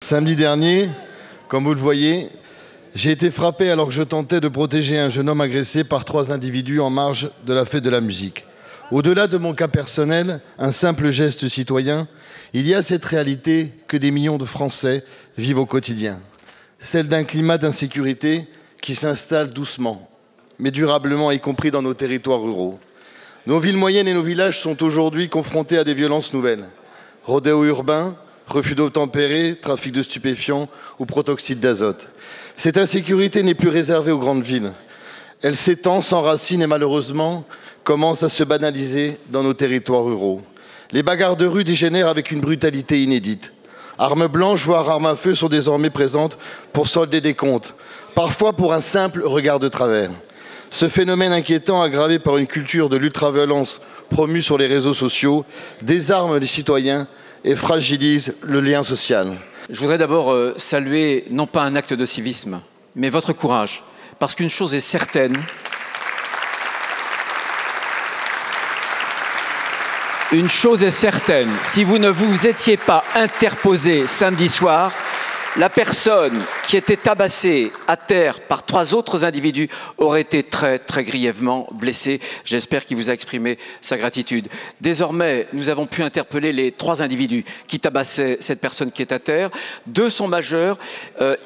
Samedi dernier, comme vous le voyez, j'ai été frappé alors que je tentais de protéger un jeune homme agressé par 3 individus en marge de la fête de la musique. Au-delà de mon cas personnel, un simple geste citoyen, il y a cette réalité que des millions de Français vivent au quotidien. Celle d'un climat d'insécurité qui s'installe doucement, mais durablement, y compris dans nos territoires ruraux. Nos villes moyennes et nos villages sont aujourd'hui confrontés à des violences nouvelles. Rodéo urbain, refus d'obtempérer, trafic de stupéfiants ou protoxyde d'azote. Cette insécurité n'est plus réservée aux grandes villes. Elle s'étend, s'enracine et malheureusement commence à se banaliser dans nos territoires ruraux. Les bagarres de rue dégénèrent avec une brutalité inédite. Armes blanches, voire armes à feu, sont désormais présentes pour solder des comptes, parfois pour un simple regard de travers. Ce phénomène inquiétant, aggravé par une culture de l'ultraviolence promue sur les réseaux sociaux, désarme les citoyens et fragilise le lien social. Je voudrais d'abord saluer, non pas un acte de civisme, mais votre courage. Parce qu'une chose est certaine, si vous ne vous étiez pas interposé samedi soir, la personne qui était tabassée à terre par 3 autres individus aurait été très, très grièvement blessée. J'espère qu'il vous a exprimé sa gratitude. Désormais, nous avons pu interpeller les 3 individus qui tabassaient cette personne qui est à terre. 2 sont majeurs.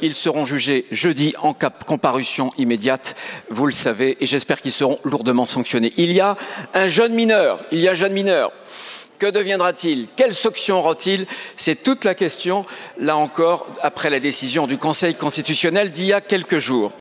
Ils seront jugés jeudi en comparution immédiate, vous le savez, et j'espère qu'ils seront lourdement sanctionnés. Il y a un jeune mineur. Que deviendra-t-il? Quelle sanction aura-t-il? C'est toute la question, là encore, après la décision du Conseil constitutionnel d'il y a quelques jours.